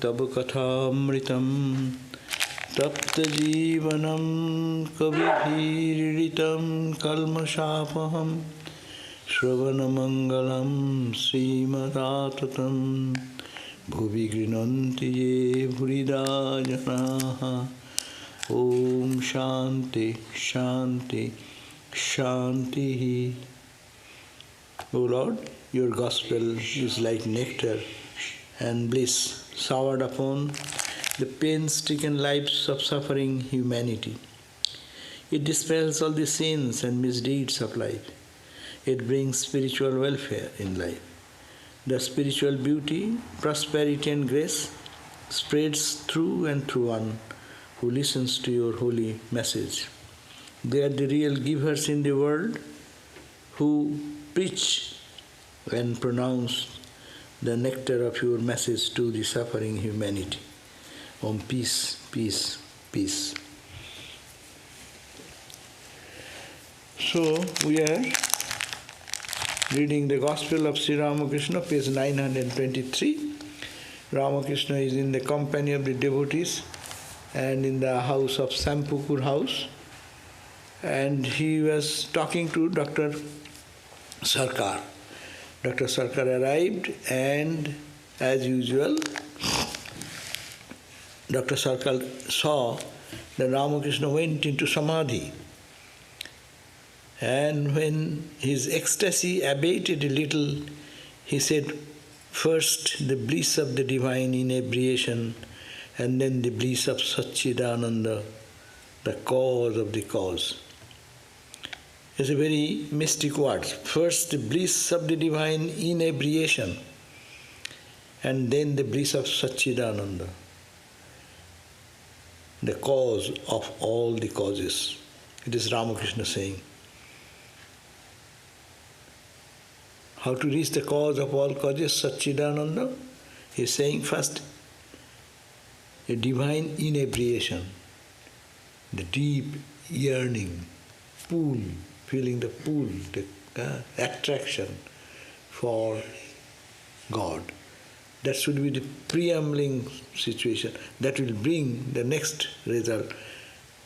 तव कथामृतं तप्तजीवनं कविभिरीडितं कल्मषापहं श्रवणमङ्गलं श्रीमदाततं भुवि गृह्णन्ति ये भूरिदा जनाः। ॐ शान्ति शान्ति शान्तिः। O Lord, your gospel is like nectar and bliss showered upon the pain-stricken lives of suffering humanity. It dispels all the sins and misdeeds of life. It brings spiritual welfare in life. The spiritual beauty, prosperity and grace spreads through and through one who listens to your holy message. They are the real givers in the world who preach and pronounce the nectar of your message to the suffering humanity. Om peace, peace, peace. So we are reading the Gospel of Sri Ramakrishna, page 923. Ramakrishna is in the company of the devotees and in the house of Sampukur house, and he was talking to Dr. Sarkar. Dr. Sarkar arrived, and as usual, Dr. Sarkar saw that Ramakrishna went into samadhi. And when his ecstasy abated a little, he said, first the bliss of the divine inebriation, and then the bliss of Satchidananda, the cause of the cause. It's a very mystic word. First the bliss of the divine inebriation, and then the bliss of Satchidananda, the cause of all the causes. It is Ramakrishna saying. How to reach the cause of all causes, Satchidananda? He is saying first, a divine inebriation, the deep yearning, pool, feeling the pool, the attraction for God. That should be the preambling situation. That will bring the next result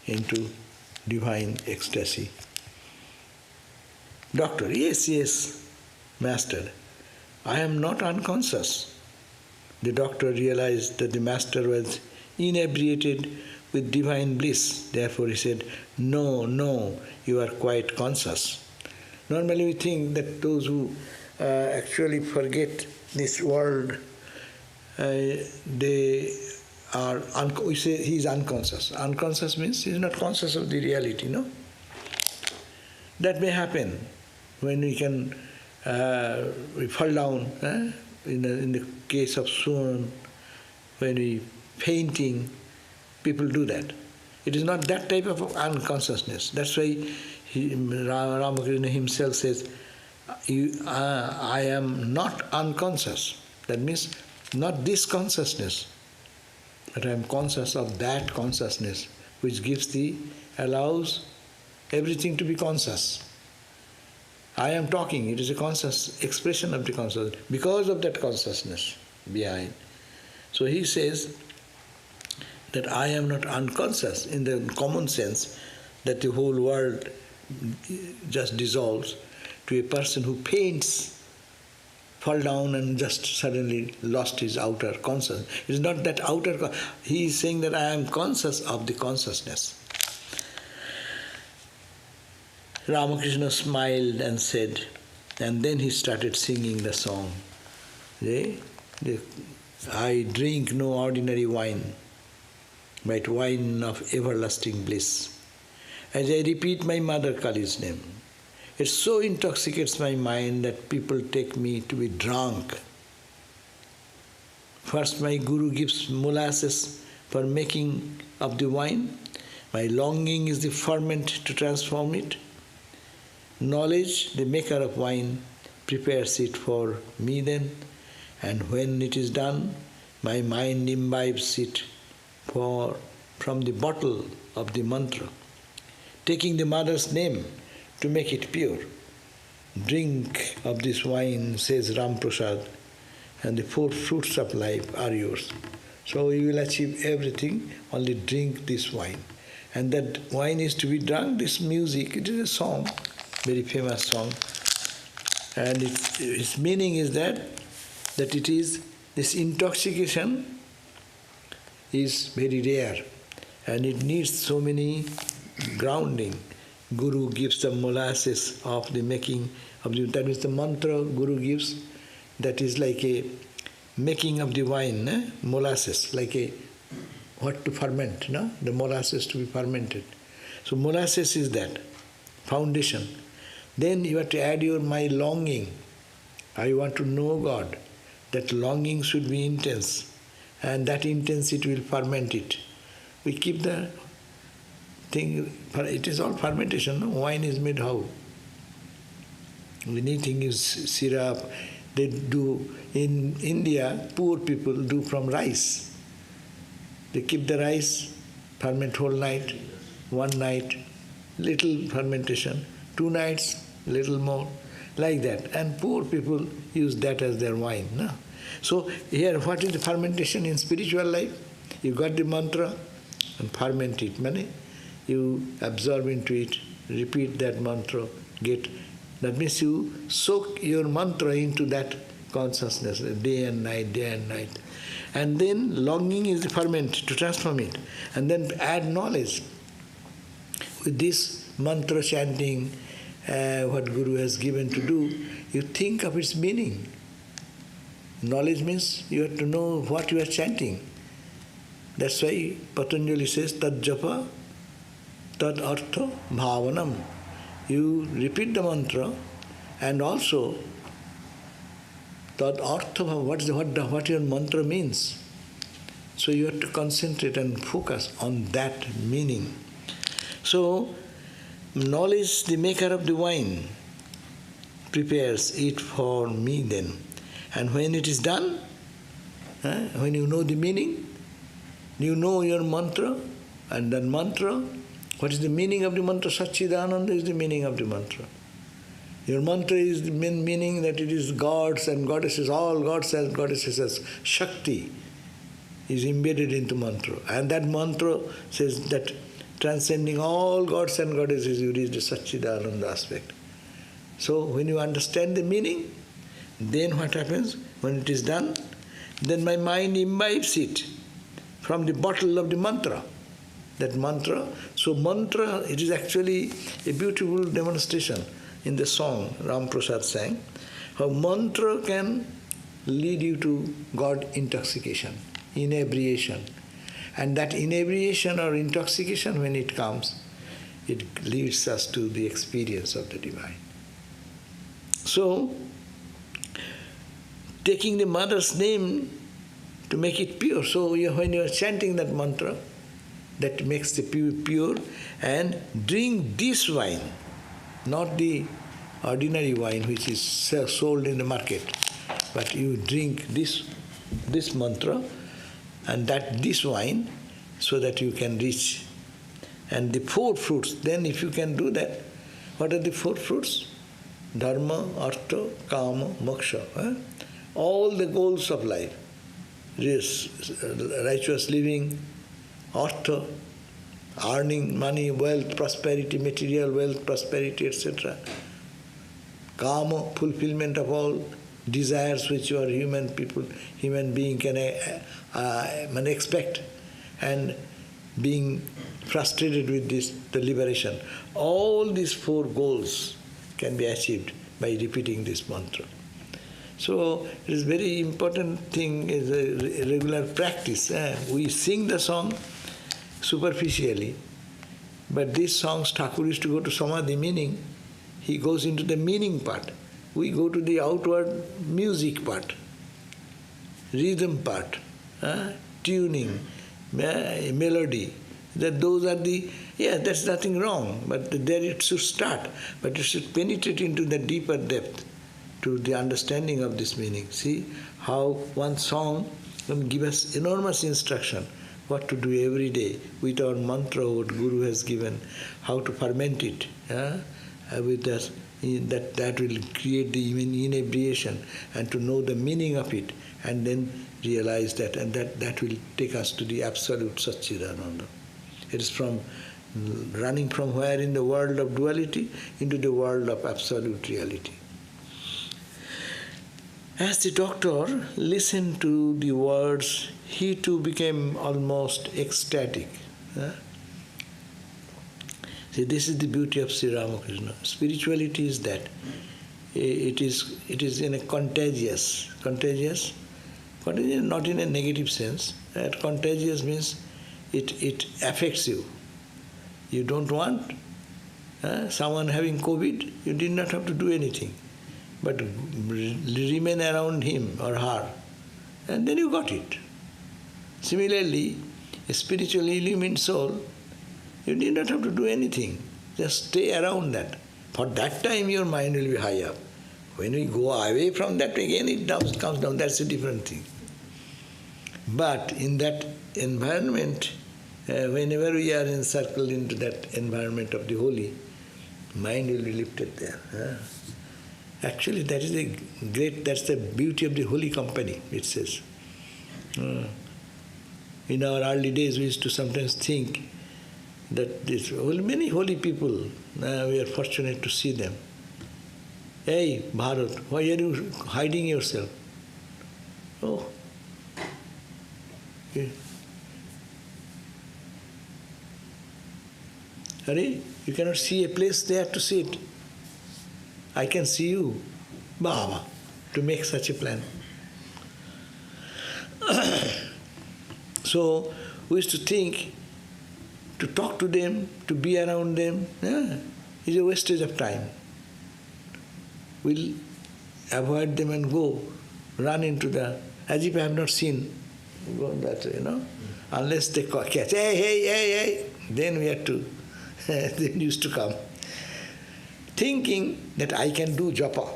into divine ecstasy. Doctor, yes, Master, I am not unconscious. The doctor realized that the Master was inebriated with divine bliss. Therefore he said, no, you are quite conscious. Normally we think that those who actually forget this world, they are, we say he is unconscious. Unconscious means he is not conscious of the reality, no? That may happen when we can we fall down, in the case of Swan, when we fainting, people do that. It is not that type of unconsciousness. That's why Ramakrishna himself says, I am not unconscious. That means not this consciousness, but I am conscious of that consciousness which allows everything to be conscious. I am talking, it is a conscious expression of the consciousness, because of that consciousness behind. So he says that I am not unconscious in the common sense that the whole world just dissolves, to a person who faints, fall down and just suddenly lost his outer consciousness. It is not that outer, he is saying that I am conscious of the consciousness. Ramakrishna smiled and said, and then he started singing the song. I drink no ordinary wine, but wine of everlasting bliss. As I repeat my mother Kali's name, it so intoxicates my mind that people take me to be drunk. First my Guru gives molasses for making of the wine. My longing is the ferment to transform it. Knowledge, the maker of wine, prepares it for me then, and when it is done, my mind imbibes it from the bottle of the mantra, taking the mother's name to make it pure. Drink of this wine, says Ram Prasad, and the four fruits of life are yours. So you will achieve everything, only drink this wine. And that wine is to be drunk, this music, it is a song, very famous song. And its meaning is that it is, this intoxication is very rare and it needs so many grounding. Guru gives the molasses of the making of the, that means the mantra Guru gives, that is like a making of the wine, molasses, like a what to ferment, no? The molasses to be fermented. So molasses is that foundation. Then you have to add your my longing. I want to know God. That longing should be intense, and that intensity will ferment it. We keep the thing, it is all fermentation, no? Wine is made how? Anything is syrup. They do, in India, poor people do from rice. They keep the rice, ferment whole night, one night, little fermentation, 2 nights, little more, like that. And poor people use that as their wine. No? So here, what is the fermentation in spiritual life? You got the mantra and ferment it. Meaning, you absorb into it, repeat that mantra, that means you soak your mantra into that consciousness, day and night, day and night. And then longing is the ferment to transform it. And then add knowledge. With this mantra chanting, what Guru has given to do, you think of its meaning. Knowledge means you have to know what you are chanting. That's why Patanjali says, Tad japa, tad artha bhavanam. You repeat the mantra and also tad artha, what your mantra means. So you have to concentrate and focus on that meaning. So knowledge, the maker of the wine, prepares it for me then. And when it is done, when you know the meaning, you know your mantra, and that mantra, what is the meaning of the mantra? Satchidananda is the meaning of the mantra. Your mantra is the meaning that it is gods and goddesses, all gods and goddesses as Shakti is embedded into mantra. And that mantra says that transcending all gods and goddesses, you reach the Satchidananda aspect. So when you understand the meaning, then what happens? When it is done, then my mind imbibes it from the bottle of the mantra. That mantra. So mantra, it is actually a beautiful demonstration in the song Ram Prasad sang, how mantra can lead you to God intoxication, inebriation. And that inebriation or intoxication, when it comes, it leads us to the experience of the divine. So, taking the mother's name to make it pure. So when you are chanting that mantra, that makes the pure, and drink this wine, not the ordinary wine which is sold in the market, but you drink this mantra and this wine so that you can reach. And the 4 fruits, then if you can do that, what are the 4 fruits? Dharma, Artha, Kama, Moksha. All the goals of life. Righteous living, Artha, earning money, wealth, prosperity, material wealth, prosperity, etc. Kama, fulfillment of all desires which your human being can expect, and being frustrated with this, the liberation. All these 4 goals can be achieved by repeating this mantra. So it is very important thing, is a regular practice. We sing the song superficially, but these songs, Thakur used to go to Samadhi meaning. He goes into the meaning part. We go to the outward music part, rhythm part, tuning, melody. That those are the, that's nothing wrong, but there it should start. But it should penetrate into the deeper depth to the understanding of this meaning. See how one song can give us enormous instruction what to do every day with our mantra, what Guru has given, how to ferment it with us that will create the inebriation, and to know the meaning of it, and then realize that, and that will take us to the absolute Satchidananda. It is from running from where in the world of duality into the world of absolute reality. As the doctor listened to the words, he too became almost ecstatic. See, this is the beauty of Sri Ramakrishna. Spirituality is that. It is in a contagious, not in a negative sense. Contagious means it affects you. You don't want someone having COVID, you did not have to do anything, but remain around him or her, and then you got it. Similarly, a spiritually illumined soul, you did not have to do anything, just stay around that. For that time your mind will be high up. When we go away from that again, it comes down, that's a different thing. But in that environment, whenever we are encircled into that environment of the holy, mind will be lifted there. Actually, that's the beauty of the holy company, it says. In our early days, we used to sometimes think that many holy people, we are fortunate to see them. Hey, Bharat, why are you hiding yourself? Oh. Yeah. Hurry, you cannot see a place there to sit. I can see you, Baba, to make such a plan. So we used to think to talk to them, to be around them, is a wastage of time. We'll avoid them and go, run into as if I have not seen, go that way, unless they catch, hey, then we have to, they used to come. Thinking that I can do japa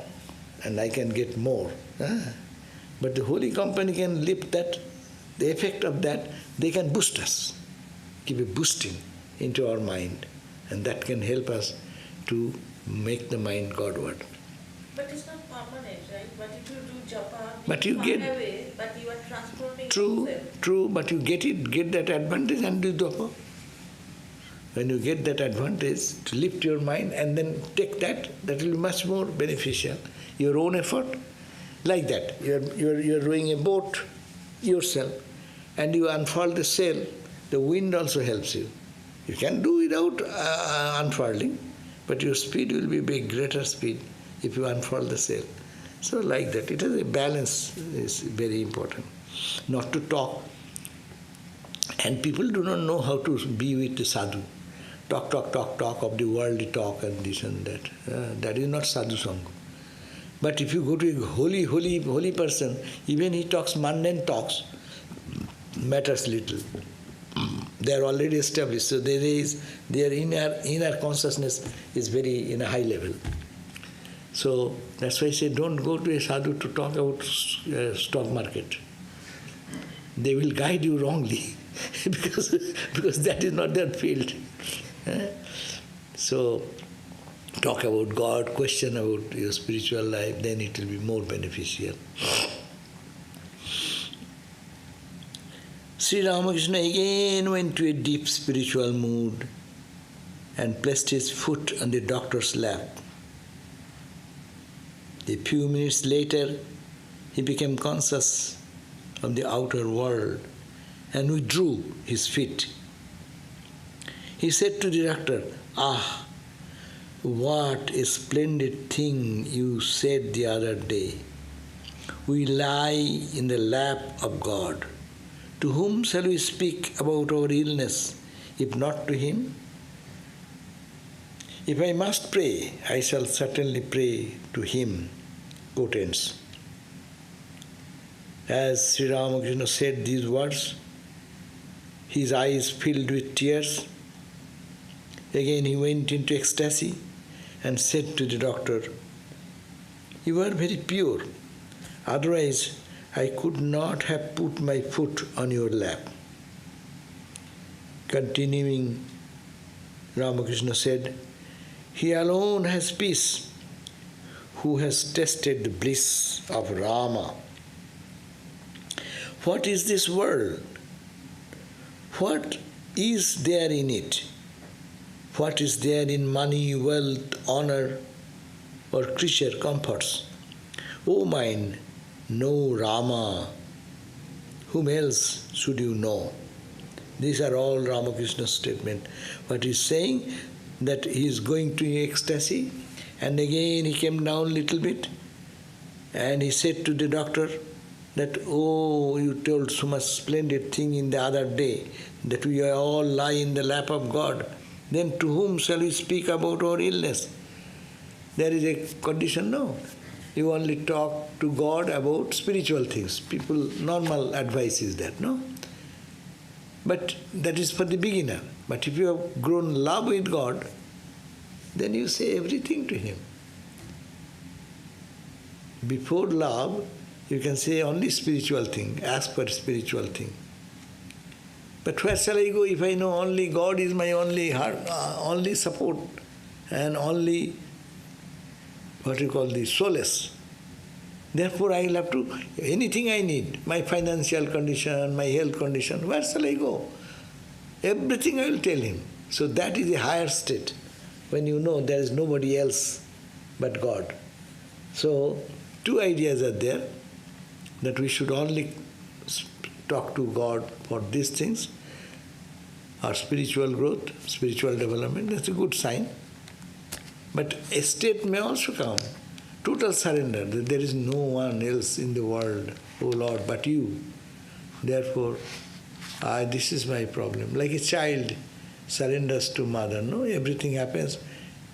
and I can get more. But the holy company can lift that, the effect of that, they can boost us, give a boosting into our mind, and that can help us to make the mind Godward. But it's not permanent, right? But if you do japa, but you get away, but you are transforming yourself. True, but you get that advantage and do japa. When you get that advantage to lift your mind and then take that will be much more beneficial. Your own effort, like that. You're rowing a boat yourself, and you unfurl the sail. The wind also helps you. You can do without unfurling, but your speed will be a greater speed if you unfurl the sail. So like that, it is a balance is very important. Not to talk. And people do not know how to be with the sadhu. Talk of the worldly talk and this and that. That is not sadhu sangha. But if you go to a holy person, even he talks mundane talks, matters little. They are already established, so their inner consciousness is very in a high level. So that's why I say don't go to a sadhu to talk about stock market. They will guide you wrongly because that is not their field. So talk about God, question about your spiritual life, then it will be more beneficial. Sri Ramakrishna again went to a deep spiritual mood and placed his foot on the doctor's lap. A few minutes later, he became conscious of the outer world and withdrew his feet. He said to the doctor, "Ah, what a splendid thing you said the other day. We lie in the lap of God. To whom shall we speak about our illness, if not to Him? If I must pray, I shall certainly pray to Him." Quote ends. As Sri Ramakrishna said these words, his eyes filled with tears. Again he went into ecstasy and said to the doctor, "You are very pure. Otherwise, I could not have put my foot on your lap." Continuing, Ramakrishna said, "He alone has peace who has tasted the bliss of Rama. What is this world? What is there in it? What is there in money, wealth, honor, or creature comforts? O mind, know Rama. Whom else should you know? These are all Ramakrishna's statements. But he's saying that he is going to ecstasy, and again he came down a little bit, and he said to the doctor that, oh, you told so much splendid thing in the other day, that we all lie in the lap of God. Then to whom shall we speak about our illness? There is a condition, no. You only talk to God about spiritual things. People, normal advice is that, no? But that is for the beginner. But if you have grown love with God, then you say everything to Him. Before love, you can say only spiritual thing, ask for spiritual thing. But where shall I go if I know only God is my only heart, only support, and only what you call the solace? Therefore I will have to, anything I need, my financial condition, my health condition, where shall I go? Everything I will tell Him. So that is a higher state, when you know there is nobody else but God. So two ideas are there, that we should only talk to God for these things, our spiritual growth, spiritual development, that's a good sign. But a state may also come, total surrender, that there is no one else in the world, O Lord, but You. Therefore, this is my problem. Like a child surrenders to mother, no? Everything happens,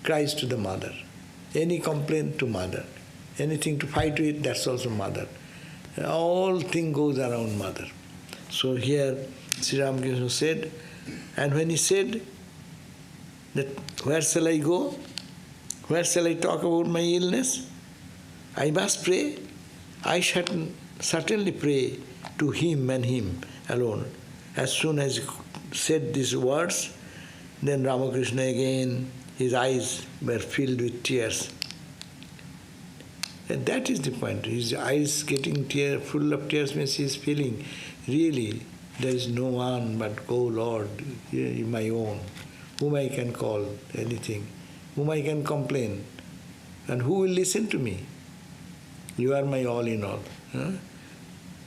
cries to the mother. Any complaint to mother. Anything to fight with, that's also mother. All thing goes around mother. So here, Sri Ramakrishna said, and when he said that where shall I go? Where shall I talk about my illness? I must pray. I certainly pray to Him and Him alone. As soon as he said these words, then Ramakrishna again, his eyes were filled with tears. And that is the point. His eyes getting full of tears means he is feeling, really, there is no one but, oh Lord, my own, whom I can call anything, whom I can complain, and who will listen to me? You are my all in all. Huh?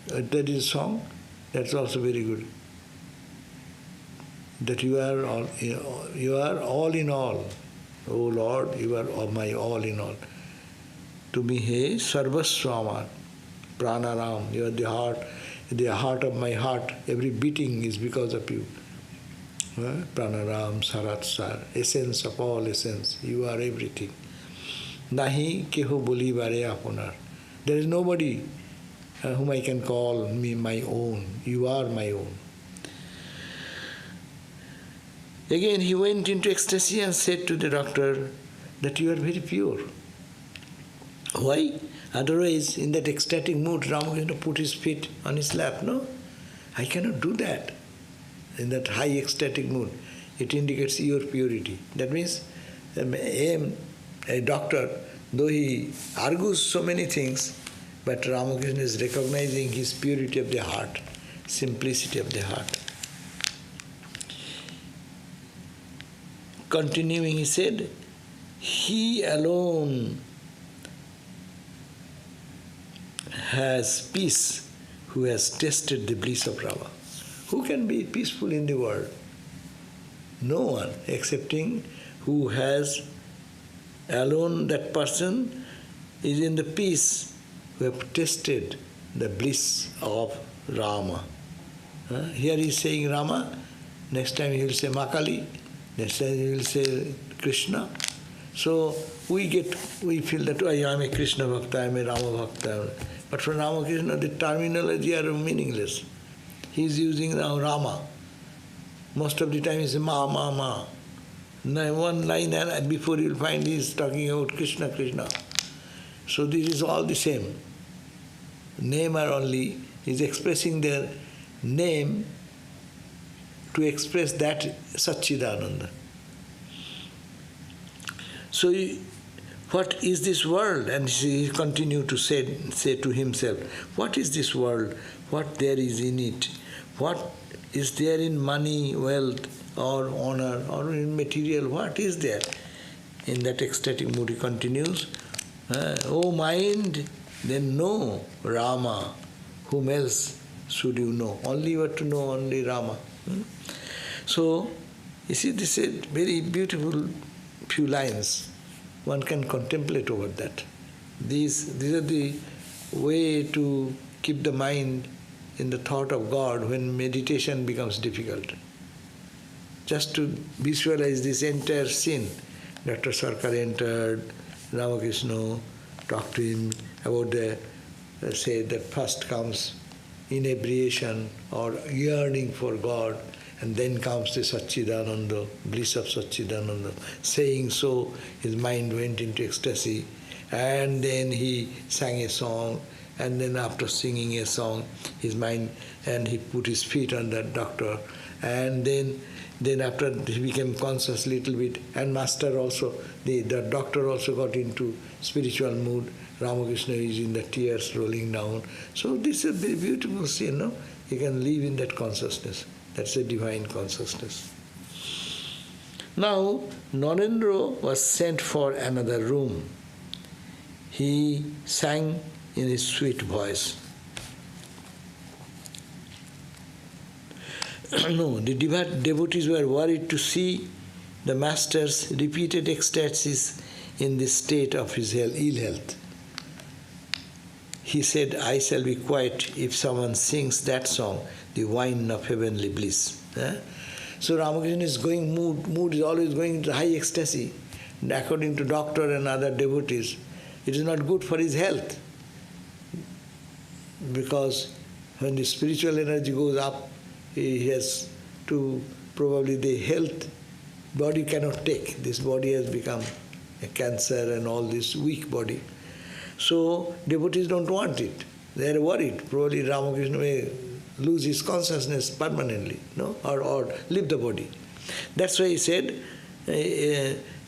That is a song, that's also very good. That you are all in all. Oh Lord, you are my all in all. To me, hey, Sarvaswama, Pranaram, you are the heart of my heart. Every beating is because of You. Pranaram, Saratsar, essence of all essence. You are everything. Nahi keho boli bare aponar. There is nobody whom I can call me my own. You are my own. Again, he went into ecstasy and said to the doctor that you are very pure. Why? Otherwise, in that ecstatic mood, Ramakrishna put his feet on his lap. No, I cannot do that. In that high ecstatic mood, it indicates your purity. That means, a doctor, though he argues so many things, but Ramakrishna is recognizing his purity of the heart, simplicity of the heart. Continuing, he said, He alone has peace who has tasted the bliss of Rama. Who can be peaceful in the world? No one, excepting who has alone, that person is in the peace, who have tasted the bliss of Rama. Here he is saying Rama, next time he will say Makali, next time he will say Krishna. So we feel that I am a Krishna Bhakta, I am a Rama Bhakta. But for Ramakrishna, the terminology are meaningless. He is using now Rama. Most of the time he says Ma, Ma, Ma. Now one line and before you will find he is talking about Krishna, Krishna. So this is all the same. Name are only, he is expressing their name to express that Satchidananda. So What is this world? And he continued to say to himself, what is this world? What there is in it? What is there in money, wealth, or honor, or in material? What is there? In that ecstatic mood he continues, O mind, then know Rama. Whom else should you know? Only you are to know only Rama. So, you see, this is very beautiful few lines. One can contemplate over that. These are the way to keep the mind in the thought of God when meditation becomes difficult. Just to visualize this entire scene. Dr. Sarkar entered, Ramakrishna talked to him about say that first comes inebriation or yearning for God, and then comes the Satchidananda, bliss of Satchidananda. Saying so, his mind went into ecstasy, and then he sang a song, and then after singing a song, his mind, and he put his feet on the doctor, and then after he became conscious a little bit, and master also, the doctor also got into spiritual mood. Ramakrishna is in the tears rolling down. So this is a very beautiful scene, no? You can live in that consciousness. That's a divine consciousness. Now, Narendra was sent for another room. He sang in his sweet voice. No, the devotees were worried to see the master's repeated ecstasies in this state of his ill health. He said, I shall be quiet if someone sings that song, the wine of heavenly bliss. So Ramakrishna is going, mood is always going into high ecstasy. And according to doctor and other devotees, it is not good for his health. Because when the spiritual energy goes up, he has to, probably the health, body cannot take. This body has become a cancer and all this weak body. So devotees don't want it. They are worried. Probably Ramakrishna may lose his consciousness permanently, no? Or leave the body. That's why he said,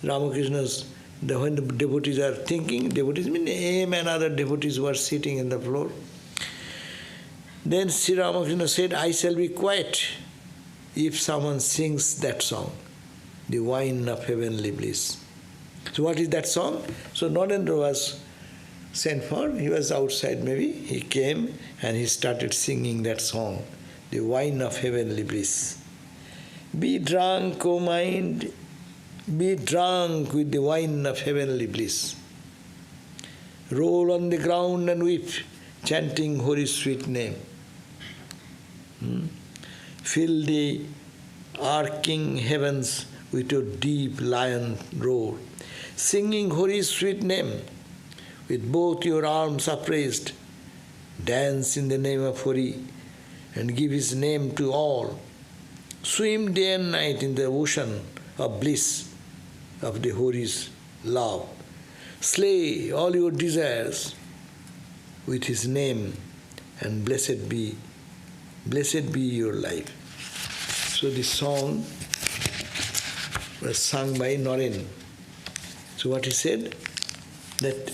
Ramakrishna's, when the devotees are thinking, devotees mean him and other devotees were sitting in the floor. Then Sri Ramakrishna said, I shall be quiet if someone sings that song, the wine of heavenly bliss. So what is that song? So Narendra was sent for, he was outside maybe, he came and he started singing that song, the wine of heavenly bliss. Be drunk, O mind, be drunk with the wine of heavenly bliss. Roll on the ground and weep, chanting Hari's sweet name. Fill the arcing heavens with your deep lion roar, singing Hari's sweet name. With both your arms upraised, dance in the name of Hari and give his name to all. Swim day and night in the ocean of bliss of the Hari's love. Slay all your desires with his name, and blessed be your life. So this song was sung by Naren. So what he said, that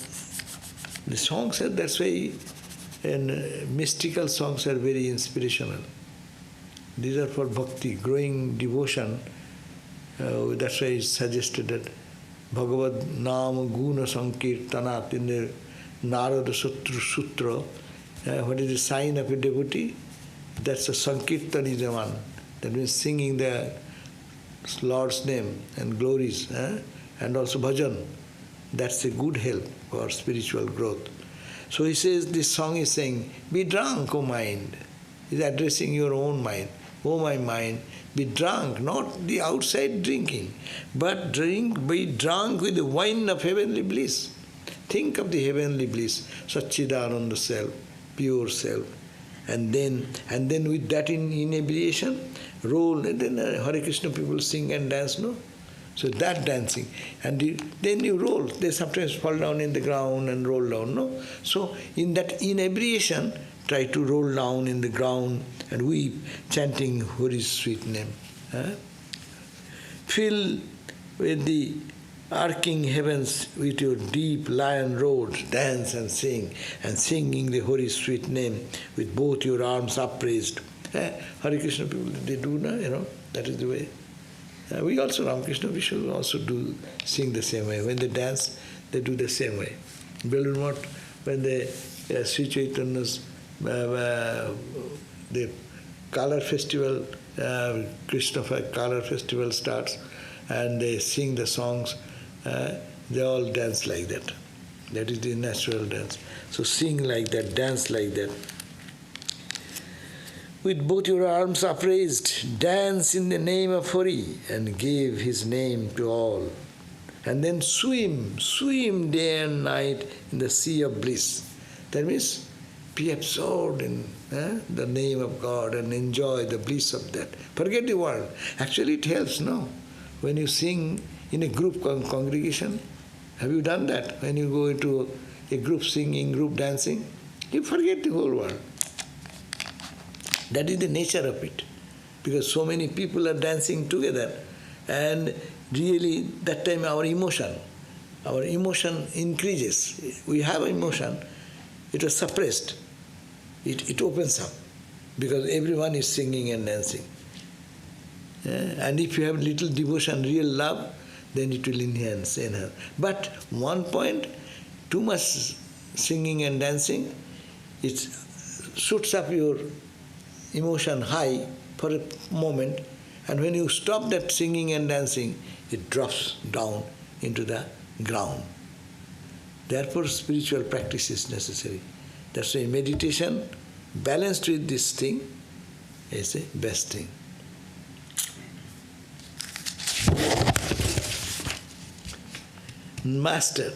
the songs are, that's why, and mystical songs are very inspirational. These are for bhakti, growing devotion. That's why it's suggested that Bhagavad Nam Guna Sankirtanat in the Narada Sutra. What is the sign of a devotee? That's a Sankirtan is the one. That means singing the Lord's name and glories, and also bhajan. That's a good help for spiritual growth. So he says, this song is saying, be drunk, O mind. He's addressing your own mind. O my mind, be drunk, not the outside drinking, but be drunk with the wine of heavenly bliss. Think of the heavenly bliss, Satchidananda self, pure self. And then with that inebriation, roll, and then Hare Krishna people sing and dance, no? So that dancing, and then you roll. They sometimes fall down in the ground and roll down, no? So in that inebriation, try to roll down in the ground and weep, chanting Hari's sweet name. Fill with the arcing heavens with your deep lion roads, dance and singing the Hori's sweet name with both your arms upraised. Hare Krishna people, they do now, that is the way. We also, Ramakrishna, we should also sing the same way. When they dance, they do the same way. Balloon Mott, when the Sri Chaitanya's, the color festival, Krishna color festival starts, and they sing the songs, they all dance like that. That is the natural dance. So sing like that, dance like that. With both your arms upraised, dance in the name of Hari and give his name to all. And then swim day and night in the sea of bliss. That means be absorbed in the name of God and enjoy the bliss of that. Forget the world. Actually it helps, no? When you sing in a group congregation, have you done that? When you go into a group singing, group dancing, you forget the whole world. That is the nature of it. Because so many people are dancing together, and really that time our emotion increases. We have emotion, it was suppressed. It opens up because everyone is singing and dancing. And if you have little devotion, real love, then it will enhance. But one point, too much singing and dancing, it shoots up your emotion high for a moment, and when you stop that singing and dancing, it drops down into the ground. Therefore, spiritual practice is necessary. That's why meditation, balanced with this thing, is the best thing. Master,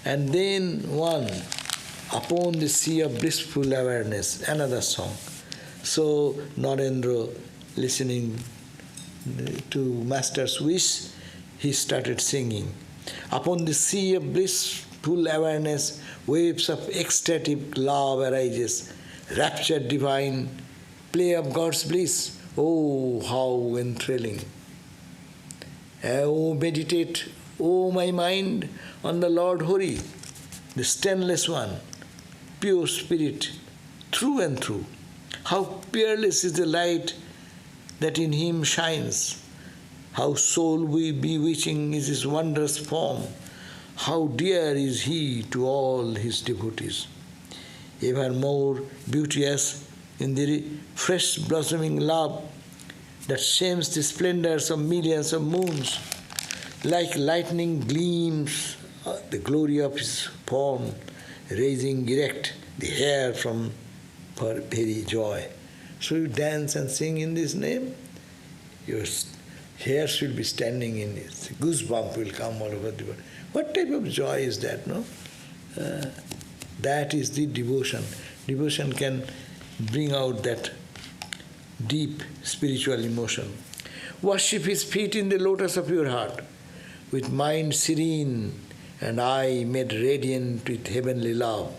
and then one, upon the sea of blissful awareness, another song. So Narendra, listening to Master's wish, he started singing. Upon the sea of blissful awareness, waves of ecstatic love arises, rapture divine, play of God's bliss, oh how enthralling. Oh meditate, oh my mind, on the Lord Hari, the stainless one, pure spirit, through and through. How peerless is the light that in him shines. How soul bewitching is his wondrous form. How dear is he to all his devotees. Evermore beauteous in the fresh blossoming love that shames the splendors of millions of moons. Like lightning gleams the glory of his form, raising erect the hair from for very joy. So you dance and sing in this name, your hairs will be standing in it. Goosebump will come all over the body. What type of joy is that, no? That is the devotion. Devotion can bring out that deep spiritual emotion. Worship his feet in the lotus of your heart, with mind serene and eye made radiant with heavenly love.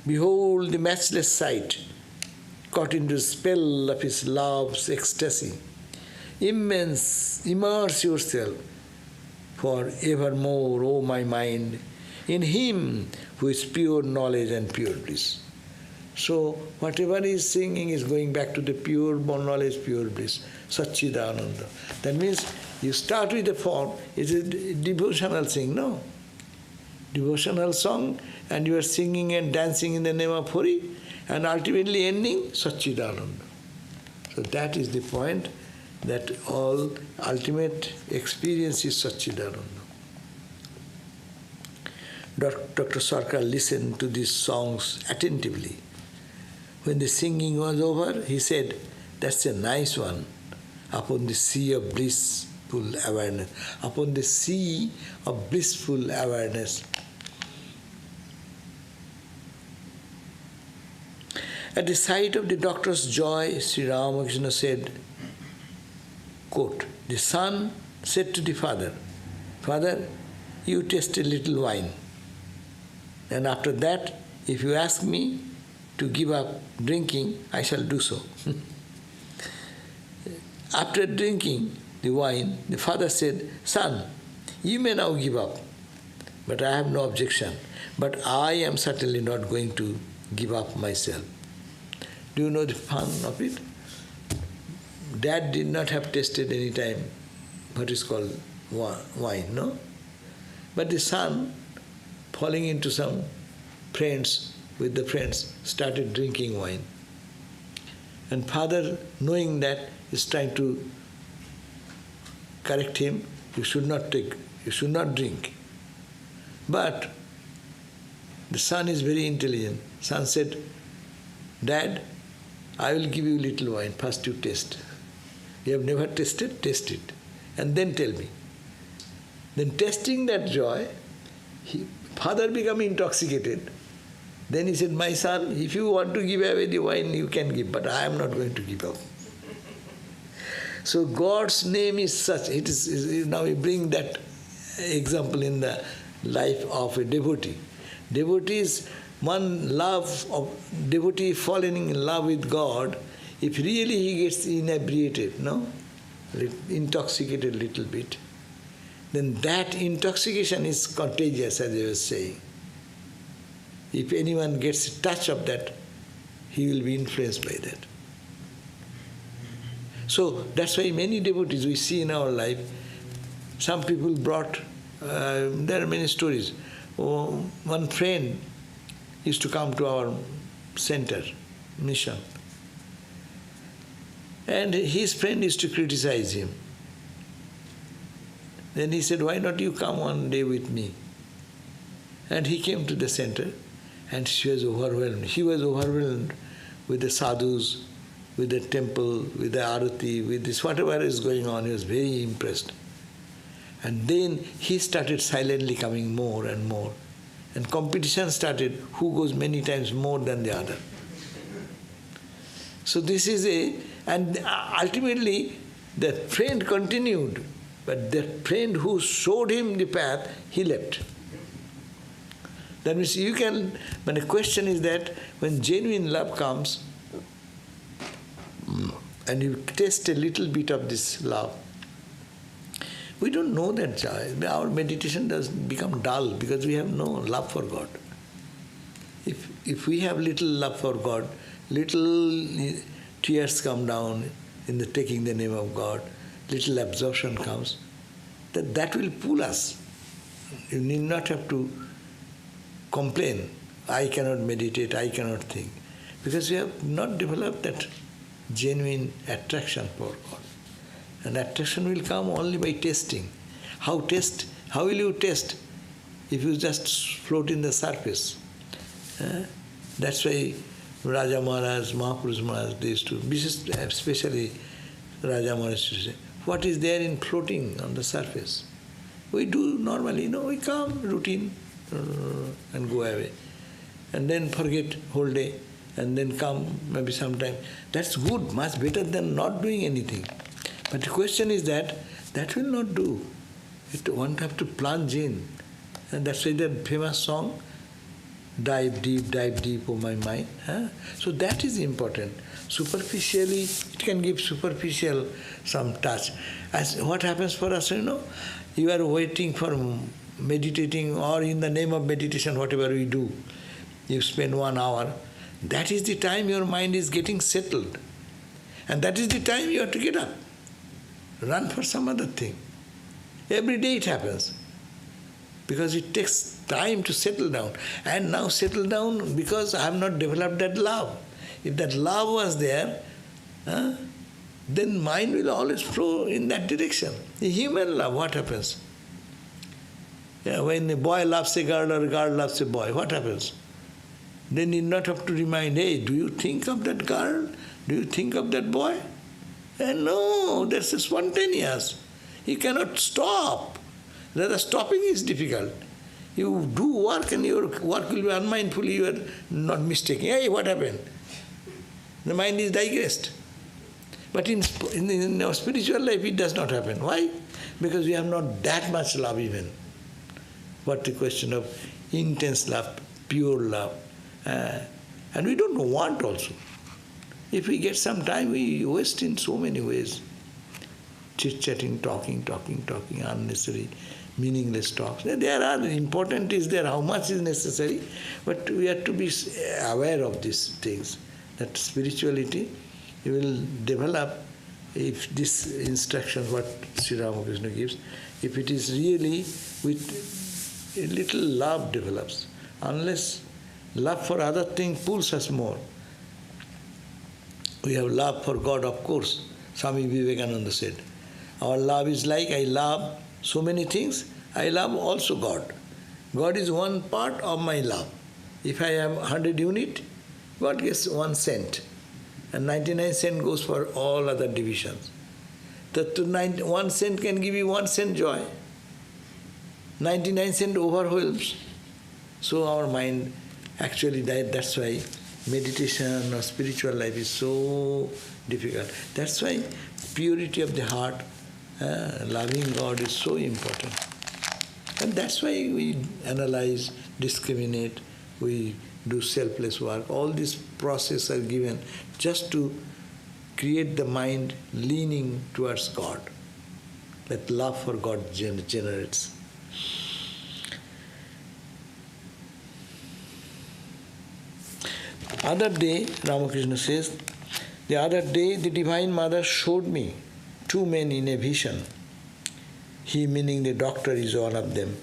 Behold the matchless sight, caught into the spell of his love's ecstasy. Immerse yourself for evermore, O my mind, in him who is pure knowledge and pure bliss. So whatever he is singing is going back to the pure knowledge, pure bliss, Satchidananda. That means you start with a form, it's a devotional thing, no? Devotional song, and you are singing and dancing in the name of Hari, and ultimately ending Satchidananda. So that is the point, that all ultimate experience is Satchidananda. Dr. Sarkar listened to these songs attentively. When the singing was over, he said, that's a nice one, upon the sea of blissful awareness. Upon the sea of blissful awareness. At the sight of the doctor's joy, Sri Ramakrishna said, quote, the son said to the father, Father, you taste a little wine. And after that, if you ask me to give up drinking, I shall do so. After drinking the wine, the father said, Son, You may now give up, but I have no objection. But I am certainly not going to give up myself. Do you know the fun of it? Dad did not have tasted any time what is called wine, no? But the son, falling into some friends, with the friends, started drinking wine. And father, knowing that, is trying to correct him, you should not drink. But the son is very intelligent. Son said, Dad, I will give you little wine, first you taste. You have never tasted? Taste it. And then tell me. Then tasting that joy, father became intoxicated. Then he said, my son, if you want to give away the wine, you can give, but I am not going to give up. So God's name is such, it is now we bring that example in the life of a devotee. Devotees, one love of devotee falling in love with God, if really he gets inebriated, no? Intoxicated a little bit, then that intoxication is contagious, as I was saying. If anyone gets a touch of that, he will be influenced by that. So that's why many devotees we see in our life, some people brought, there are many stories. One friend used to come to our center, mission, and his friend used to criticize him. Then he said, why not you come one day with me? And he came to the center, and she was overwhelmed. He was overwhelmed with the sadhus, with the temple, with the arati, with this, whatever is going on. He was very impressed. And then he started silently coming more and more. And competition started, who goes many times more than the other. So this is and ultimately the friend continued, but the friend who showed him the path, he left. That means you can, but the question is that when genuine love comes, and you taste a little bit of this love, we don't know that joy. Our meditation does become dull because we have no love for God. If we have little love for God, little tears come down in the taking the name of God, little absorption comes, that will pull us. You need not have to complain, I cannot meditate, I cannot think, because we have not developed that genuine attraction for God. And attraction will come only by tasting. How will you taste if you just float in the surface? That's why Raja Maharaj, Mahapurush Maharaj, they used to, especially Raja Maharaj used to say, what is there in floating on the surface? We do normally, we come, routine, and go away. And then forget whole day, and then come maybe sometime. That's good, much better than not doing anything. But the question is that will not do. One have to plunge in. And that's why the famous song, dive deep, oh my mind. So that is important. Superficially, it can give superficial some touch. As what happens for us, you are waiting for meditating, or in the name of meditation, whatever we do, you spend 1 hour. That is the time your mind is getting settled. And that is the time you have to get up. Run for some other thing. Every day it happens. Because it takes time to settle down. And now settle down because I have not developed that love. If that love was there, then mind will always flow in that direction. The human love, what happens? When a boy loves a girl or a girl loves a boy, what happens? They need not have to remind, hey, do you think of that girl? Do you think of that boy? No, that's spontaneous. You cannot stop. Rather, stopping is difficult. You do work and your work will be unmindfully, you are not mistaking. Hey, what happened? The mind is digressed. But in our spiritual life, it does not happen. Why? Because we have not that much love even. But the question of intense love, pure love. And we don't want also. If we get some time, we waste in so many ways. Chit-chatting, talking, unnecessary, meaningless talks. There are, important is there, how much is necessary, but we have to be aware of these things. That spirituality will develop if this instruction, what Sri Ramakrishna gives, if it is really with a little love develops. Unless love for other things pulls us more. We have love for God, of course. Swami Vivekananda said, our love is like, I love so many things, I love also God. God is one part of my love. If I have 100 units, God gets 1 cent. And 99 cent goes for all other divisions. That 1 cent can give you 1 cent joy. 99 cent overwhelms. So our mind, actually that's why meditation or spiritual life is so difficult. That's why purity of the heart, loving God is so important. And that's why we analyze, discriminate, we do selfless work. All these processes are given just to create the mind leaning towards God. That love for God generates. Other day, Ramakrishna says, the other day the Divine Mother showed me 2 men in a vision. He, meaning the doctor, is one of them.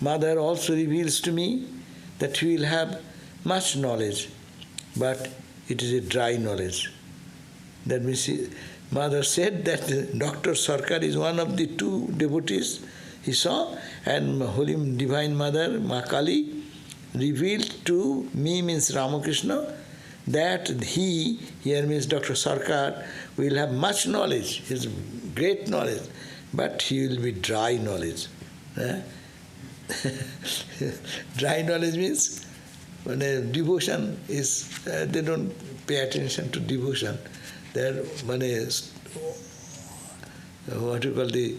Mother also reveals to me that he will have much knowledge, but it is a dry knowledge. That means Mother said that Dr. Sarkar is one of the 2 devotees he saw, and Holy Divine Mother, Ma Kali, revealed to me, means Ramakrishna, that he, here means Dr. Sarkar, will have much knowledge, his great knowledge, but he will be dry knowledge. Dry knowledge means when a devotion is, they don't pay attention to devotion. There, when a, what you call the,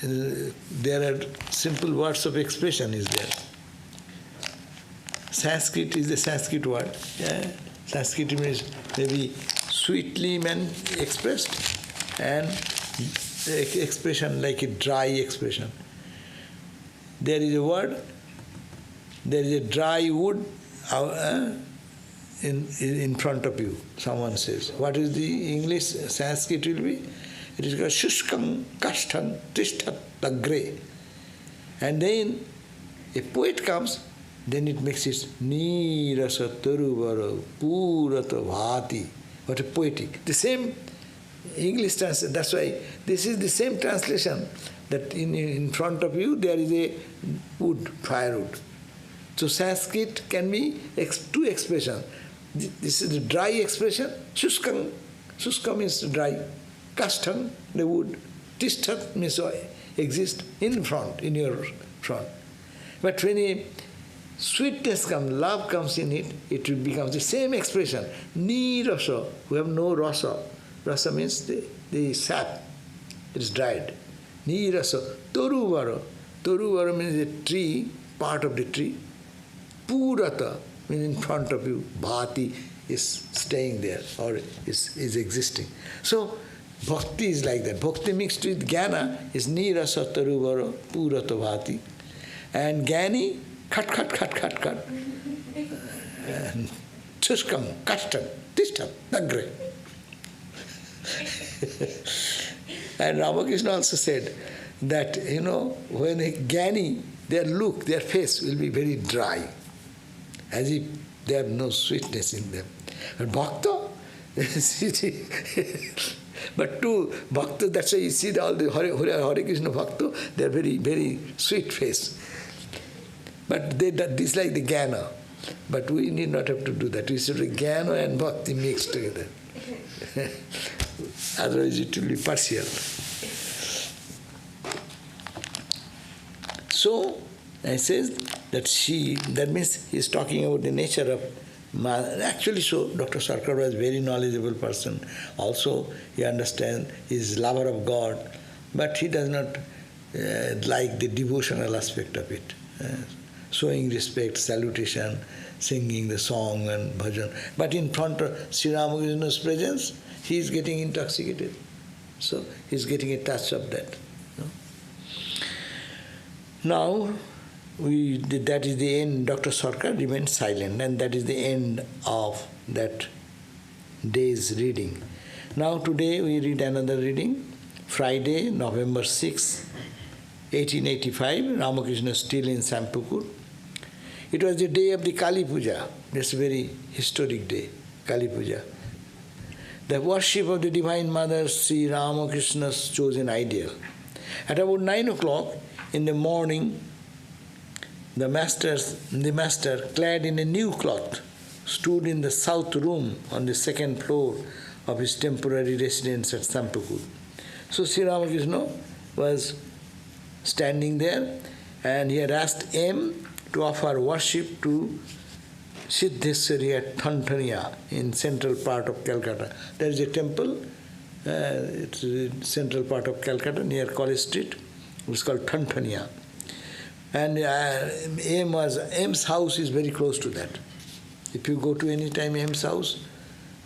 there are simple words of expression is there. Sanskrit is the Sanskrit word. Yeah. Sanskrit means maybe sweetly expressed, and expression like a dry expression. There is a word, there is a dry wood in front of you, someone says. What is the English Sanskrit will be? It is called Shushkam Kashtam Tishtat Tagre. And then a poet comes, then it makes it Nirasa Taruvara Purata Bhati. What a poetic. The same English translation, that's why this is the same translation, that in front of you there is a wood, firewood. So Sanskrit can be 2 expressions. This is the dry expression, Shuskam. Shuskam means dry. Kashtam, the wood. Tishtat means exist in front, in your front. But when a sweetness comes, love comes in it, it will become the same expression. Ni rasa, we have no rasa. Rasa means the sap, it is dried. Ni rasa, toruvara. Toruvara means the tree, part of the tree. Purata means in front of you. Bhati is staying there or is existing. So bhakti is like that. Bhakti mixed with jnana is ni rasa taruvara purata bhati. And jnani, khat khat khat khat khat. And chuskam, kashtam, tishtam, dagre. And Ramakrishna also said that, when a jnani, their look, their face will be very dry, as if they have no sweetness in them. But bhakta, but to bhakta, that's why you see all the Hare Krishna bhakta, they are very, very sweet face. But they dislike the jnana. But we need not have to do that. We should have jnana and bhakti mixed together. Otherwise it will be partial. So, I says that means he is talking about the nature of actually, so Dr. Sarkar was a very knowledgeable person. Also, he understands, he is lover of God, but he does not like the devotional aspect of it. Showing respect, salutation, singing the song and bhajan. But in front of Sri Ramakrishna's presence, he is getting intoxicated. So he is getting a touch of that. Now, that is the end. Dr. Sarkar remained silent, and that is the end of that day's reading. Now today we read another reading. Friday, November 6, 1885, Ramakrishna still in Sampukur. It was the day of the Kali Puja. That's a very historic day, Kali Puja. The worship of the Divine Mother, Sri Ramakrishna's chosen ideal. At about 9 o'clock in the morning, the master, clad in a new cloth, stood in the south room on the second floor of his temporary residence at Sampukur. So Sri Ramakrishna was standing there, and he had asked M to offer worship to Siddheswari at Thantania in central part of Calcutta. There is a temple, it's in central part of Calcutta near College Street. It's called Thantania. And M's house is very close to that. If you go to any time M's house,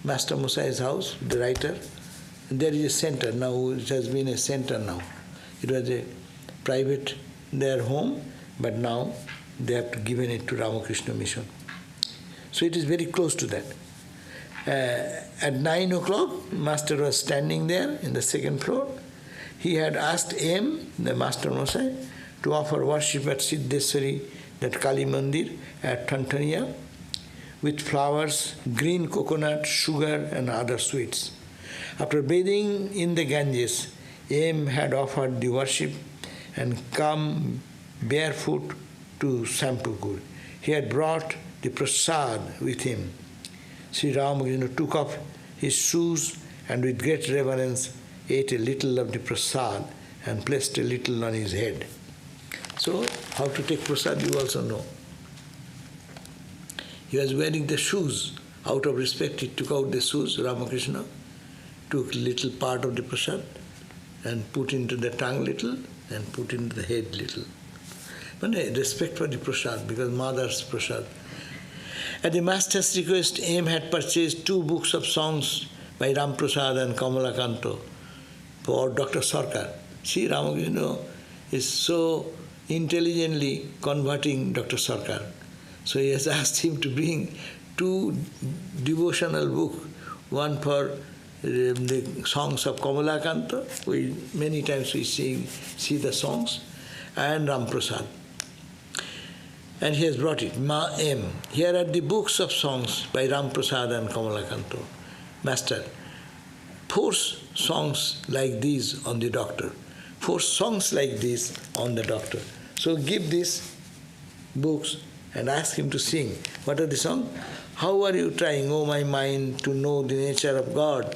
Master Musai's house, the writer, there is a center now. It has been a center now. It was a private, their home, but now they have given it to Ramakrishna Mission. So it is very close to that. At 9 o'clock, Master was standing there in the second floor. He had asked M, the Master Musai, to offer worship at Siddheswari, that Kali Mandir at Thantania, with flowers, green coconut, sugar and other sweets. After bathing in the Ganges, M had offered the worship and come barefoot to Sampukur. He had brought the prasad with him. Sri Ramakrishna took off his shoes and with great reverence ate a little of the prasad and placed a little on his head. So, how to take prasad you also know. He was wearing the shoes. Out of respect, he took out the shoes, Ramakrishna, took little part of the prasad and put into the tongue little and put into the head little. But respect for the prasad, because mother's prasad. At the master's request, M had purchased 2 books of songs by Ram Prasad and Kamalakanto for Dr. Sarkar. See, Ramakrishna is so intelligently converting Dr. Sarkar. So he has asked him to bring 2 devotional books, one for the songs of Kamalakanto, many times we see the songs, and Ram Prasad. And he has brought it, Ma M. Here are the books of songs by Ram Prasad and Kamalakanto. Master, 4 songs like these on the doctor. 4 songs like this on the doctor. So give these books and ask him to sing. What are the songs? How are you trying, O my mind, to know the nature of God?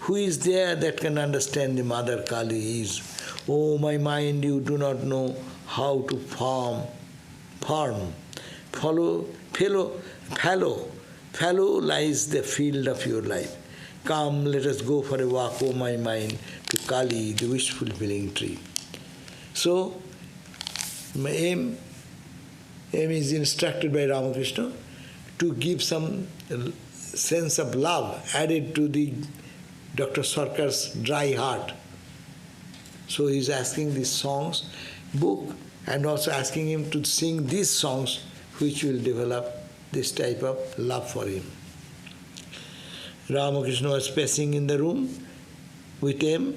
Who is there that can understand the Mother Kali is? O my mind, you do not know how to farm. Fallow lies the field of your life. Come, let us go for a walk, O my mind, to Kali, the wish-fulfilling tree. So, M is instructed by Ramakrishna to give some sense of love added to the Dr. Sarkar's dry heart. So he is asking these songs book and also asking him to sing these songs which will develop this type of love for him. Ramakrishna was passing in the room with him.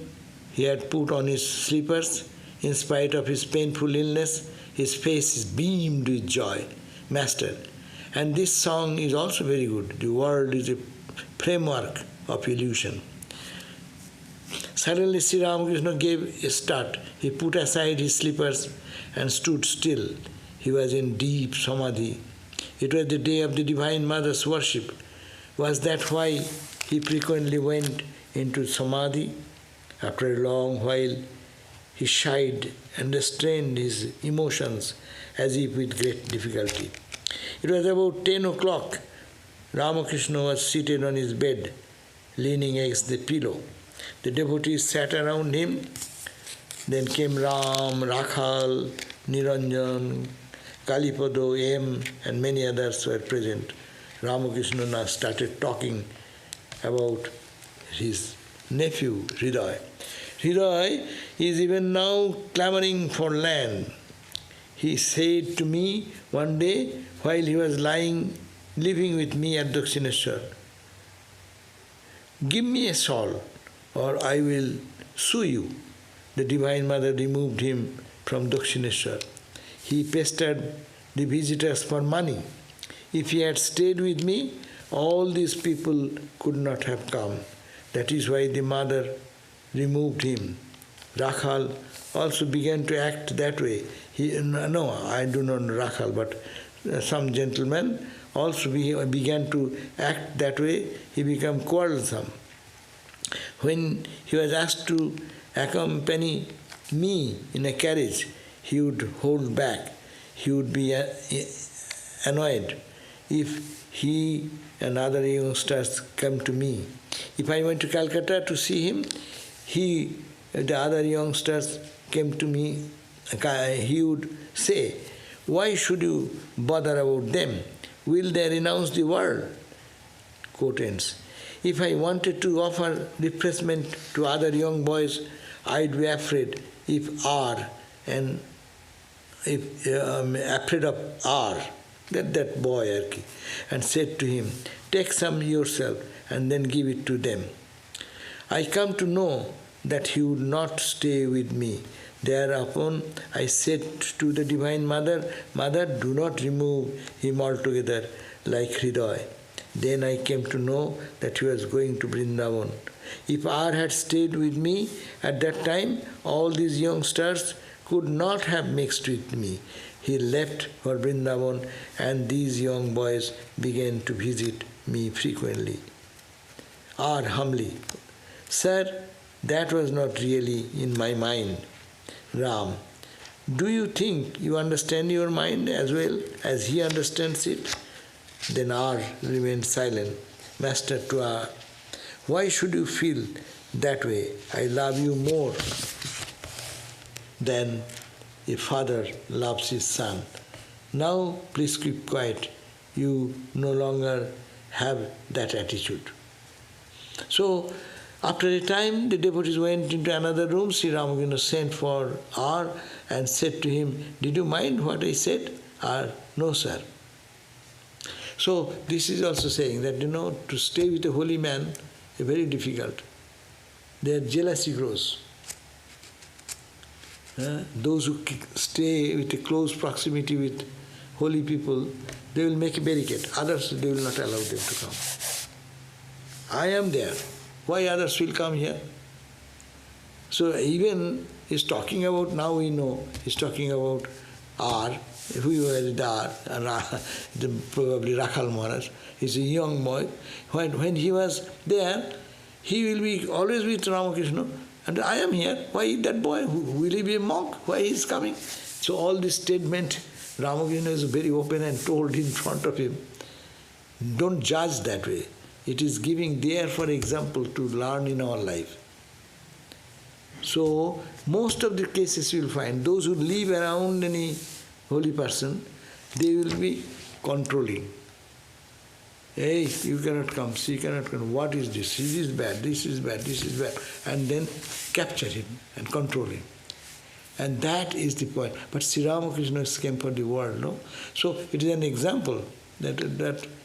He had put on his slippers. In spite of his painful illness, his face is beamed with joy. Master, and this song is also very good. The world is a framework of illusion. Suddenly Sri Ramakrishna gave a start. He put aside his slippers and stood still. He was in deep samadhi. It was the day of the Divine Mother's worship. Was that why he frequently went into samadhi? After a long while, he shied and restrained his emotions as if with great difficulty. It was about 10 o'clock. Ramakrishna was seated on his bed, leaning against the pillow. The devotees sat around him. Then came Ram, Rakhal, Niranjan, Kalipado, M, and many others were present. Ramakrishna now started talking about his nephew, Hriday. Hridaya is even now clamoring for land. He said to me one day while he was living with me at Dakshineshwar, "Give me a shawl or I will sue you." The Divine Mother removed him from Dakshineshwar. He pestered the visitors for money. If he had stayed with me, all these people could not have come. That is why the mother removed him. Rakhal also began to act that way. No, I do not know Rakhal, but some gentlemen also began to act that way. He became quarrelsome. When he was asked to accompany me in a carriage, he would hold back. He would be annoyed if he and other youngsters come to me. If I went to Calcutta to see him, the other youngsters came to me, he would say, "Why should you bother about them? Will they renounce the world?" Quote ends. If I wanted to offer refreshment to other young boys, I'd be afraid afraid of R, that boy, and said to him, "Take some yourself and then give it to them." I come to know that he would not stay with me. Thereupon I said to the Divine Mother, "Mother, do not remove him altogether like Hridaya." Then I came to know that he was going to Vrindavan. If R had stayed with me at that time, all these youngsters could not have mixed with me. He left for Vrindavan and these young boys began to visit me frequently. R humbly, "Sir, that was not really in my mind." Ram, "Do you think you understand your mind as well as he understands it?" Then R remained silent. Master to R, "Why should you feel that way? I love you more than a father loves his son. Now please keep quiet. You no longer have that attitude." So after a time, the devotees went into another room. Sri Ramakrishna sent for R and said to him, "Did you mind what I said?" R, "No, sir." So this is also saying that, to stay with a holy man is very difficult. Their jealousy grows. Those who stay with a close proximity with holy people, they will make a barricade. Others, they will not allow them to come. I am there. Why others will come here? So even he's talking about, now we know, he's talking about R, who was R, probably Rakhal Maharaj. He's a young boy. When he was there, he will be always with Ramakrishna. And I am here. Why that boy? Will he be a monk? Why he is coming? So all this statement, Ramakrishna is very open and told in front of him. Don't judge that way. It is giving there for example to learn in our life. So most of the cases you will find, those who live around any holy person, they will be controlling. Hey, you cannot come, she cannot come. What is this? This is bad, this is bad, this is bad. And then capture him and control him. And that is the point. But Sri Ramakrishna came for the world, no? So it is an example that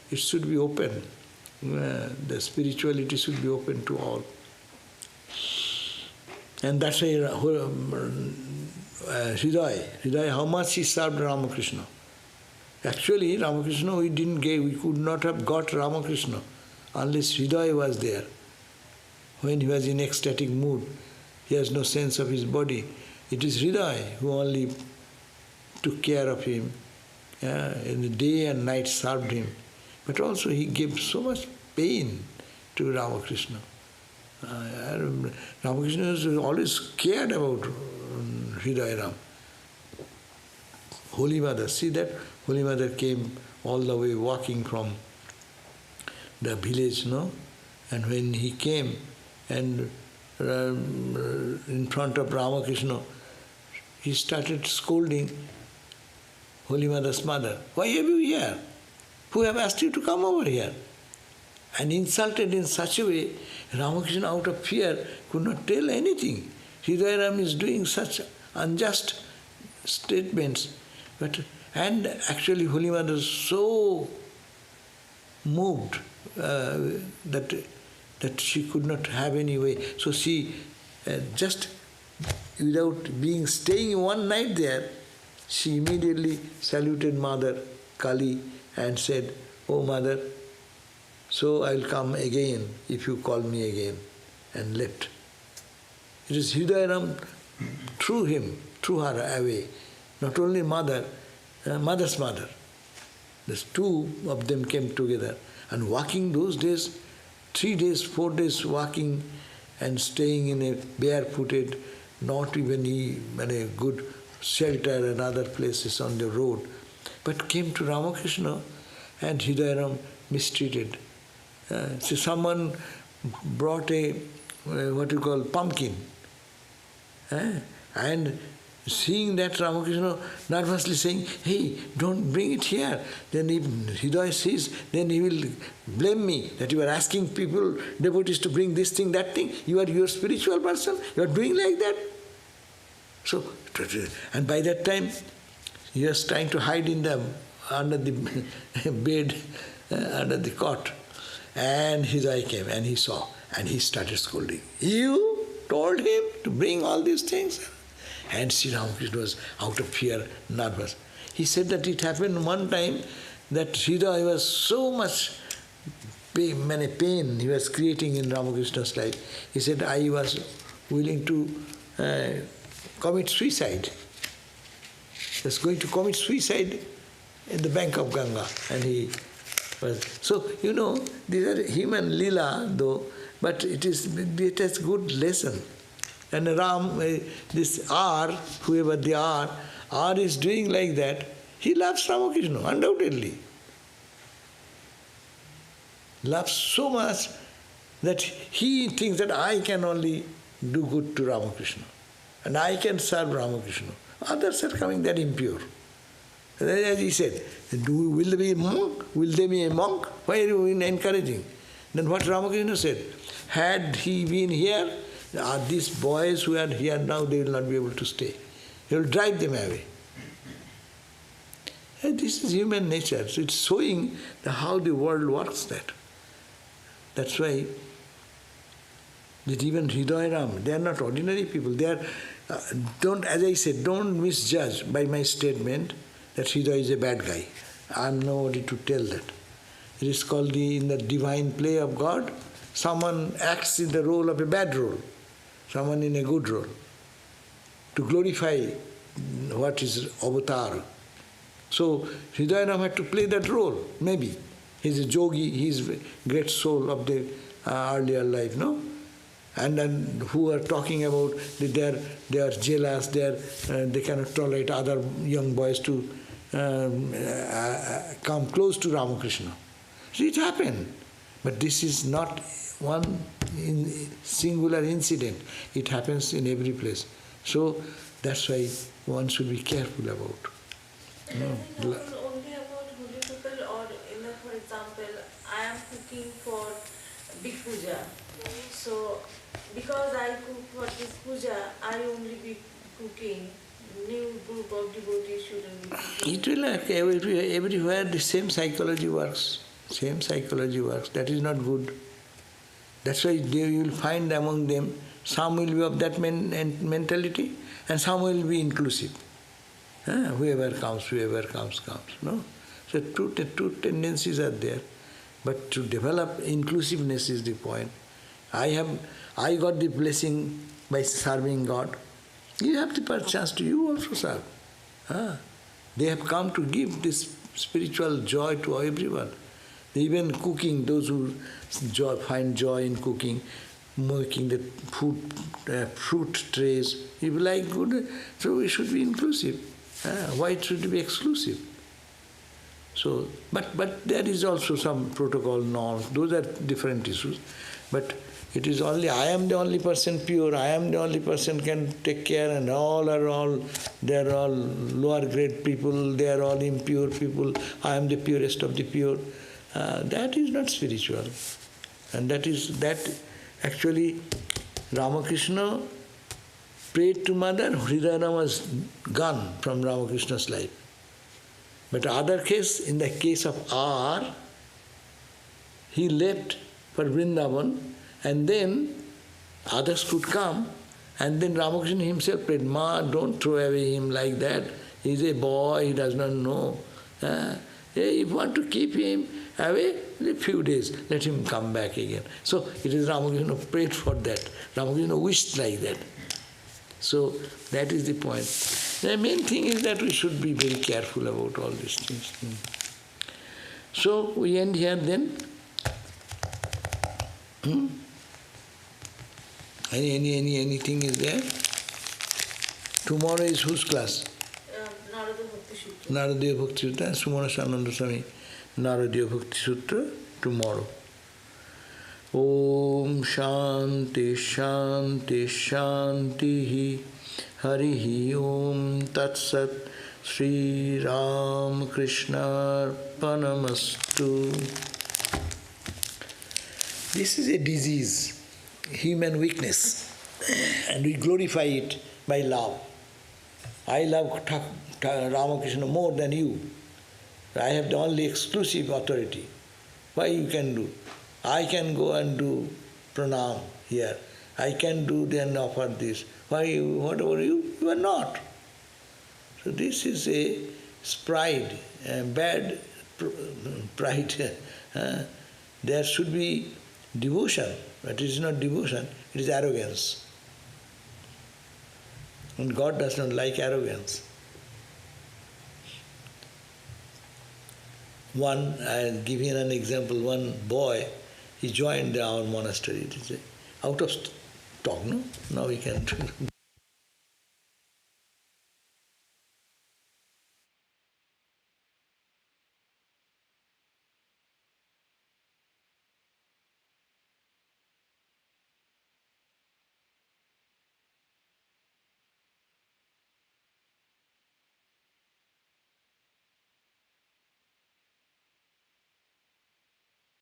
it should be open. The spirituality should be open to all. And that's why Hridaya, how much he served Ramakrishna. Actually, Ramakrishna, we could not have got Ramakrishna unless Hridaya was there. When he was in ecstatic mood, he has no sense of his body. It is Hridaya who only took care of him, in the day and night served him. But also he gave so much pain to Ramakrishna. Ramakrishna was always cared about Hridaya Ram. Holy Mother, see that? Holy Mother came all the way walking from the village, no? And when he came and in front of Ramakrishna, he started scolding Holy Mother's mother. Why are you here? Who have asked you to come over here? And insulted in such a way, Ramakrishna out of fear could not tell anything. Hridayaram is doing such unjust statements. And actually Holy Mother is so moved that she could not have any way. So she just without staying one night there, she immediately saluted Mother Kali and said, "Oh Mother, so I'll come again if you call me again," and left. It is Hridayaram threw her away. Not only mother's mother. There's two of them came together and walking those days, 3 days, 4 days walking and staying in a barefooted, not even a good shelter and other places on the road, but came to Ramakrishna and Hridayaram mistreated. So someone brought a pumpkin, and seeing that, Ramakrishna nervously saying, "Hey, don't bring it here. Then if Hridaya sees, then he will blame me that you are asking people, devotees, to bring this thing, that thing. You are spiritual person. You are doing like that." So, and by that time, he was trying to hide under the bed, under the cot. And Hridaya came and he saw and he started scolding. "You told him to bring all these things?" And Sri Ramakrishna was out of fear, nervous. He said that it happened one time that Hridaya was so much pain he was creating in Ramakrishna's life. He said, "I was willing to commit suicide." He was going to commit suicide in the bank of Ganga. And he was. So, these are human lila though, but it has good lesson. And Ram, this R, whoever they are, R is doing like that. He loves Ramakrishna, undoubtedly. Loves so much that he thinks that I can only do good to Ramakrishna. And I can serve Ramakrishna. Others are coming, they're impure. As he said, will they be a monk? Will they be a monk? Why are you encouraging? Then what Ramakrishna said, had he been here, these boys who are here now, they will not be able to stay. He will drive them away. And this is human nature. So it's showing how the world works that. That's why that even Hridayaram, they are not ordinary people. They are, as I said, don't misjudge by my statement that Hridaya is a bad guy. I am nobody to tell that. It is called in the divine play of God, someone acts in the role of a bad role, someone in a good role, to glorify what is avatar. So Hridayaram had to play that role, maybe. He's a yogi, he's a great soul of the earlier life, no? And then who are talking about that they are jealous, they cannot tolerate other young boys to come close to Ramakrishna. So it happened. But this is not one singular incident. It happens in every place. So that's why one should be careful about. And I think only about holy people, or for example, I am cooking for big puja. So because I cook for this puja, I only be cooking. New group of devotees shouldn't be cooking. It will everywhere the same psychology works. Same psychology works. That is not good. That's why you will find among them some will be of that mentality and some will be inclusive. Whoever comes, comes. No? So two tendencies are there. But to develop inclusiveness is the point. I got the blessing by serving God. You have the chance to you also serve. They have come to give this spiritual joy to everyone. Even cooking, those who find joy in cooking, making the fruit trays, if you like good, so we should be inclusive. Why should it be exclusive? So, but there is also some protocol norms. Those are different issues. But it is only I am the only person pure. I am the only person can take care, and they are all lower grade people. They are all impure people. I am the purest of the pure. That is not spiritual, and that actually Ramakrishna prayed to mother, Hridayana was gone from Ramakrishna's life. But other case, in the case of R, he left for Vrindavan, and then others could come, and then Ramakrishna himself prayed, Ma, don't throw away him like that. He's a boy, he does not know. If you want to keep him away, a few days, let him come back again. So it is Ramakrishna prayed for that. Ramakrishna wished like that. So that is the point. The main thing is that we should be very careful about all these things. So we end here then. Anything is there? Tomorrow is whose class? Naradiya Bhakti Sutra, Sumanashananda Swami, Naradiya Bhakti Sutra, tomorrow. Om Shanti Shanti Shanti Harihi Om Tat Sat Sri Ramakrishna Arpanamastu. This is a disease, human weakness, and we glorify it by love. I love Ramakrishna more than you. I have the only exclusive authority. Why you can do? I can go and do pranam here. I can do then offer this. Why you, whatever you are not. So this is a pride, a bad pride. There should be devotion, but it is not devotion, it is arrogance. And God does not like arrogance. I'll give you an example. One boy, he joined our monastery. It is out of talk, no? Now we can